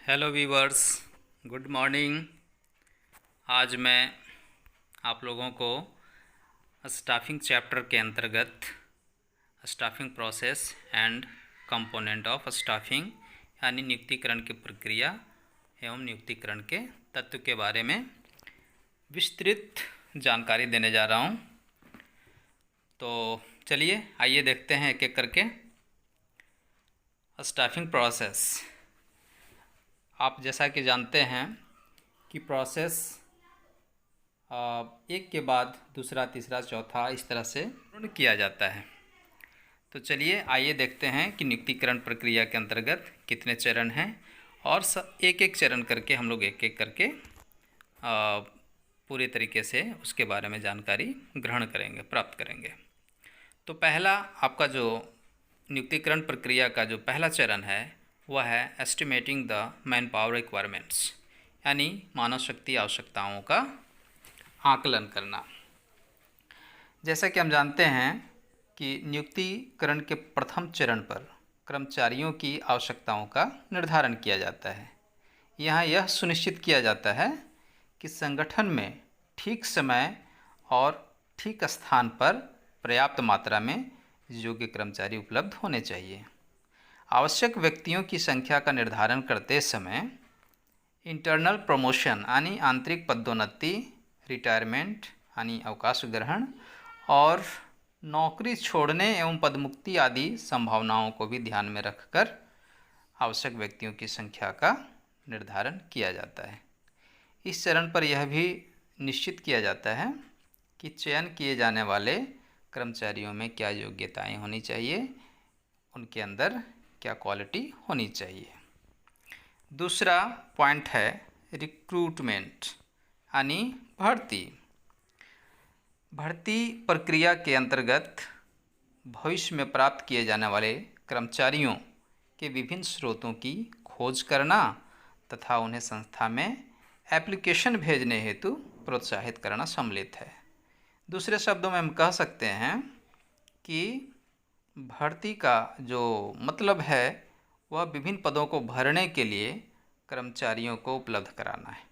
Hello viewers, good morning. आज मैं आप लोगों को स्टाफिंग चैप्टर के अंतर्गत staffing process and component of staffing यानी नियुक्तिकरण की प्रक्रिया एवं नियुक्तिकरण के तत्व के बारे में विस्तृत जानकारी देने जा रहा हूं। तो चलिए आइए देखते हैं एक एक करके। स्टाफिंग प्रोसेस, आप जैसा कि जानते हैं कि प्रोसेस एक के बाद दूसरा, तीसरा, चौथा इस तरह से पूर्ण किया जाता है। तो चलिए आइए देखते हैं कि नियुक्तिकरण प्रक्रिया के अंतर्गत कितने चरण हैं और एक एक चरण करके हम लोग एक एक करके पूरे तरीके से उसके बारे में जानकारी ग्रहण करेंगे, प्राप्त करेंगे। तो पहला आपका जो नियुक्तिकरण प्रक्रिया का जो पहला चरण है वह है estimating the man power requirements, यानी मानव शक्ति आवश्यकताओं का आकलन करना। जैसा कि हम जानते हैं कि नियुक्तिकरण के प्रथम चरण पर कर्मचारियों की आवश्यकताओं का निर्धारण किया जाता है। यहाँ यह सुनिश्चित किया जाता है कि संगठन में ठीक समय और ठीक स्थान पर पर्याप्त मात्रा में योग्य कर्मचारी उपलब्ध होने चाहिए। आवश्यक व्यक्तियों की संख्या का निर्धारण करते समय इंटरनल प्रमोशन यानी आंतरिक पदोन्नति, रिटायरमेंट यानी अवकाश ग्रहण और नौकरी छोड़ने एवं पदमुक्ति आदि संभावनाओं को भी ध्यान में रखकर आवश्यक व्यक्तियों की संख्या का निर्धारण किया जाता है। इस चरण पर यह भी निश्चित किया जाता है कि चयन किए जाने वाले कर्मचारियों में क्या योग्यताएं होनी चाहिए, उनके अंदर क्या क्वालिटी होनी चाहिए। दूसरा पॉइंट है रिक्रूटमेंट यानी भर्ती। भर्ती प्रक्रिया के अंतर्गत भविष्य में प्राप्त किए जाने वाले कर्मचारियों के विभिन्न स्रोतों की खोज करना तथा उन्हें संस्था में एप्लीकेशन भेजने हेतु प्रोत्साहित करना सम्मिलित है। दूसरे शब्दों में हम कह सकते हैं कि भर्ती का जो मतलब है वह विभिन्न पदों को भरने के लिए कर्मचारियों को उपलब्ध कराना है।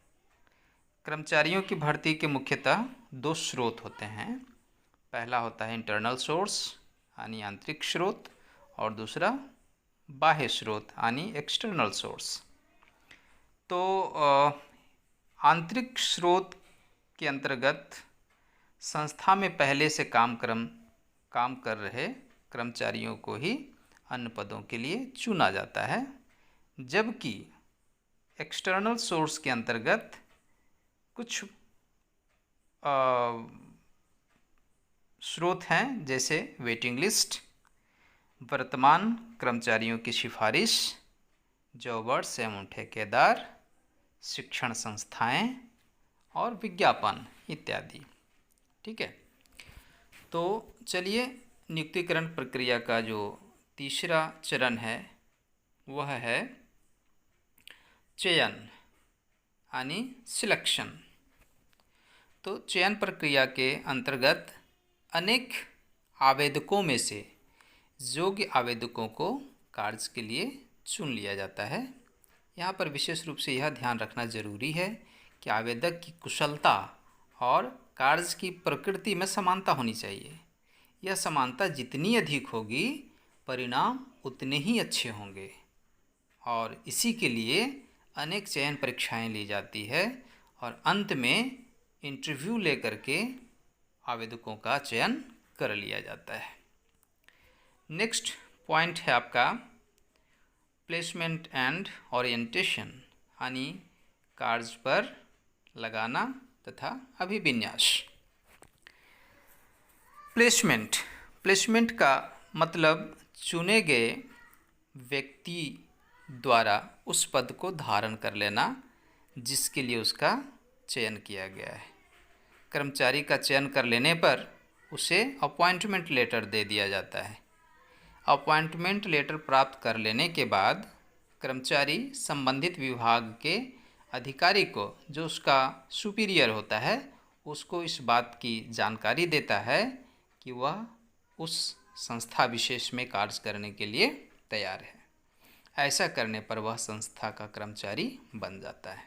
कर्मचारियों की भर्ती के मुख्यतः दो स्रोत होते हैं। पहला होता है इंटरनल सोर्स यानी आंतरिक स्रोत और दूसरा बाह्य स्रोत यानी एक्सटर्नल सोर्स। तो आंतरिक स्रोत के अंतर्गत संस्था में पहले से काम कर रहे कर्मचारियों को ही अन्य पदों के लिए चुना जाता है, जबकि एक्सटर्नल सोर्स के अंतर्गत कुछ स्रोत हैं जैसे वेटिंग लिस्ट, वर्तमान कर्मचारियों की सिफारिश, जॉबर्स एवं ठेकेदार, शिक्षण संस्थाएं और विज्ञापन इत्यादि। ठीक है, तो चलिए नियुक्तिकरण प्रक्रिया का जो तीसरा चरण है वह है चयन यानी सिलेक्शन। तो चयन प्रक्रिया के अंतर्गत अनेक आवेदकों में से योग्य आवेदकों को कार्य के लिए चुन लिया जाता है। यहाँ पर विशेष रूप से यह ध्यान रखना जरूरी है कि आवेदक की कुशलता और कार्य की प्रकृति में समानता होनी चाहिए। यह समानता जितनी अधिक होगी परिणाम उतने ही अच्छे होंगे और इसी के लिए अनेक चयन परीक्षाएं ली जाती है और अंत में इंटरव्यू लेकर के आवेदकों का चयन कर लिया जाता है। नेक्स्ट पॉइंट है आपका प्लेसमेंट एंड ओरिएंटेशन यानी कार्य पर लगाना तथा अभिविन्यास। प्लेसमेंट का मतलब चुने गए व्यक्ति द्वारा उस पद को धारण कर लेना जिसके लिए उसका चयन किया गया है। कर्मचारी का चयन कर लेने पर उसे अपॉइंटमेंट लेटर दे दिया जाता है। अपॉइंटमेंट लेटर प्राप्त कर लेने के बाद कर्मचारी संबंधित विभाग के अधिकारी को, जो उसका सुपीरियर होता है, उसको इस बात की जानकारी देता है कि वह उस संस्था विशेष में कार्य करने के लिए तैयार है। ऐसा करने पर वह संस्था का कर्मचारी बन जाता है।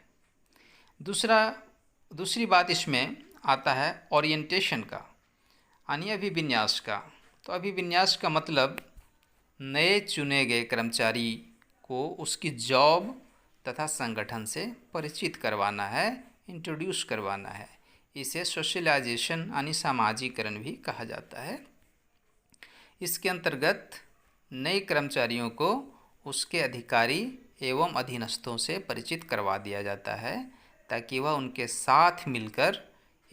दूसरी बात इसमें आता है ओरिएंटेशन का, यानी अभिविन्यास का। तो अभिविन्यास का मतलब नए चुने गए कर्मचारी को उसकी जॉब तथा संगठन से परिचित करवाना है, इंट्रोड्यूस करवाना है। इसे सोशलाइजेशन यानी सामाजिकरण भी कहा जाता है। इसके अंतर्गत नए कर्मचारियों को उसके अधिकारी एवं अधीनस्थों से परिचित करवा दिया जाता है, ताकि वह उनके साथ मिलकर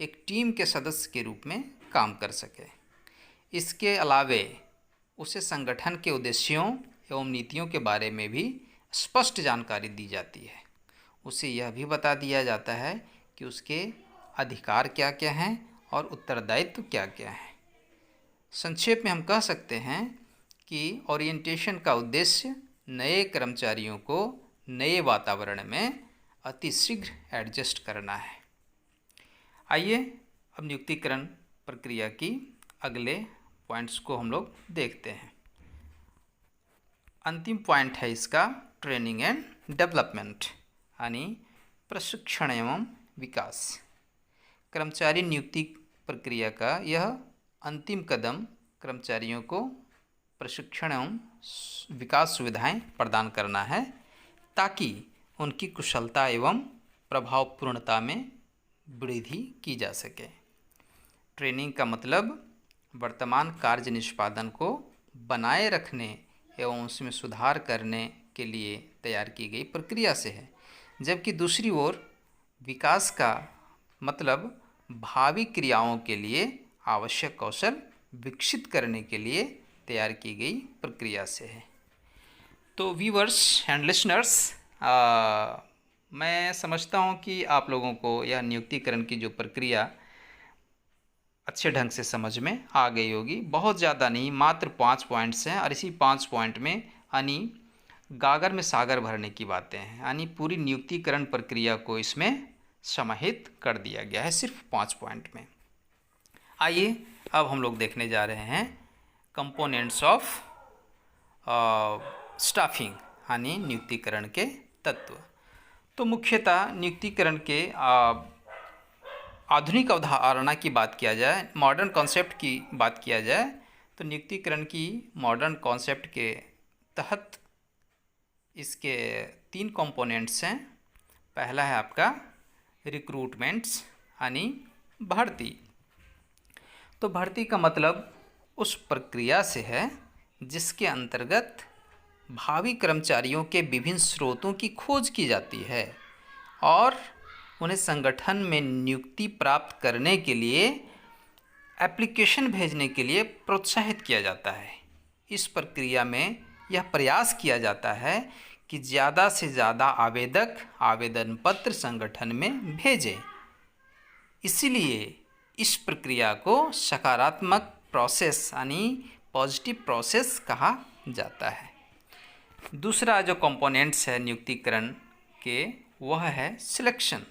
एक टीम के सदस्य के रूप में काम कर सके। इसके अलावे उसे संगठन के उद्देश्यों एवं नीतियों के बारे में भी स्पष्ट जानकारी दी जाती है। उसे यह भी बता दिया जाता है कि उसके अधिकार क्या क्या हैं और उत्तरदायित्व क्या क्या हैं। संक्षेप में हम कह सकते हैं कि ओरिएंटेशन का उद्देश्य नए कर्मचारियों को नए वातावरण में अतिशीघ्र एडजस्ट करना है। आइए अब नियुक्तिकरण प्रक्रिया की अगले पॉइंट्स को हम लोग देखते हैं। अंतिम पॉइंट है इसका ट्रेनिंग एंड डेवलपमेंट, यानी प्रशिक्षण एवं विकास। कर्मचारी नियुक्ति प्रक्रिया का यह अंतिम कदम कर्मचारियों को प्रशिक्षण एवं विकास सुविधाएं प्रदान करना है, ताकि उनकी कुशलता एवं प्रभावपूर्णता में वृद्धि की जा सके। ट्रेनिंग का मतलब वर्तमान कार्य निष्पादन को बनाए रखने एवं उसमें सुधार करने के लिए तैयार की गई प्रक्रिया से है, जबकि दूसरी ओर विकास का मतलब भावी क्रियाओं के लिए आवश्यक कौशल विकसित करने के लिए तैयार की गई प्रक्रिया से है। तो व्यूअर्स एंड लिसनर्स, मैं समझता हूँ कि आप लोगों को यह नियुक्तिकरण की जो प्रक्रिया अच्छे ढंग से समझ में आ गई होगी। बहुत ज़्यादा नहीं, मात्र 5 पॉइंट्स हैं, और इसी 5 पॉइंट में यानी गागर में सागर भरने की बातें हैं, यानी पूरी नियुक्तिकरण प्रक्रिया को इसमें समाहित कर दिया गया है सिर्फ 5 पॉइंट में। आइए अब हम लोग देखने जा रहे हैं कंपोनेंट्स ऑफ स्टाफिंग, यानी नियुक्तिकरण के तत्व। तो मुख्यतः नियुक्तिकरण के आधुनिक अवधारणा की बात किया जाए, मॉडर्न कॉन्सेप्ट की बात किया जाए, तो नियुक्तिकरण की मॉडर्न कॉन्सेप्ट के तहत इसके 3 कंपोनेंट्स हैं। पहला है आपका रिक्रूटमेंट्स, यानी भर्ती। तो भर्ती का मतलब उस प्रक्रिया से है जिसके अंतर्गत भावी कर्मचारियों के विभिन्न स्रोतों की खोज की जाती है और उन्हें संगठन में नियुक्ति प्राप्त करने के लिए एप्लीकेशन भेजने के लिए प्रोत्साहित किया जाता है। इस प्रक्रिया में यह प्रयास किया जाता है कि ज़्यादा से ज़्यादा आवेदक आवेदन पत्र संगठन में भेजें। इसीलिए इस प्रक्रिया को सकारात्मक प्रोसेस यानी पॉजिटिव प्रोसेस कहा जाता है। दूसरा जो कंपोनेंट्स है नियुक्तिकरण के, वह है सिलेक्शन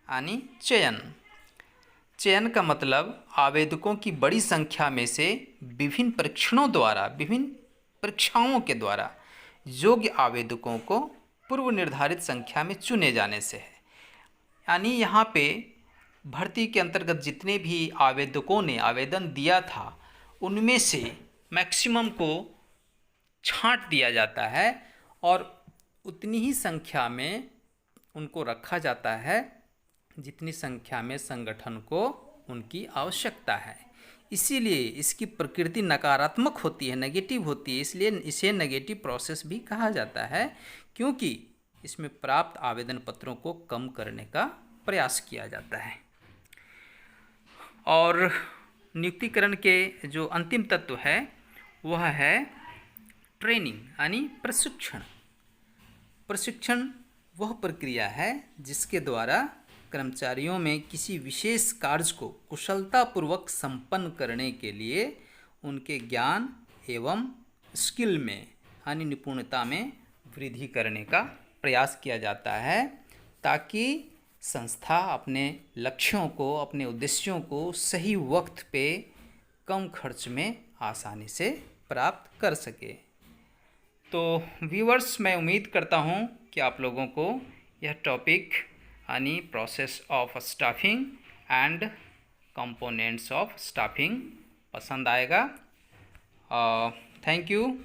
यानी चयन। चयन का मतलब आवेदकों की बड़ी संख्या में से विभिन्न परीक्षाओं के द्वारा योग्य आवेदकों को पूर्व निर्धारित संख्या में चुने जाने से है। यानी यहाँ पे भर्ती के अंतर्गत जितने भी आवेदकों ने आवेदन दिया था, उनमें से मैक्सिमम को छांट दिया जाता है और उतनी ही संख्या में उनको रखा जाता है जितनी संख्या में संगठन को उनकी आवश्यकता है। इसीलिए इसकी प्रकृति नकारात्मक होती है, नेगेटिव होती है, इसलिए इसे नेगेटिव प्रोसेस भी कहा जाता है, क्योंकि इसमें प्राप्त आवेदन पत्रों को कम करने का प्रयास किया जाता है। और नियुक्तिकरण के जो अंतिम तत्व है वह है ट्रेनिंग यानी प्रशिक्षण। प्रशिक्षण वह प्रक्रिया है जिसके द्वारा कर्मचारियों में किसी विशेष कार्य को कुशलतापूर्वक संपन्न करने के लिए उनके ज्ञान एवं स्किल में यानी निपुणता में वृद्धि करने का प्रयास किया जाता है, ताकि संस्था अपने लक्ष्यों को, अपने उद्देश्यों को सही वक्त पे कम खर्च में आसानी से प्राप्त कर सके। तो व्यूअर्स, मैं उम्मीद करता हूँ कि आप लोगों को यह टॉपिक यानी process of staffing and components of staffing पसंद आएगा। Thank you.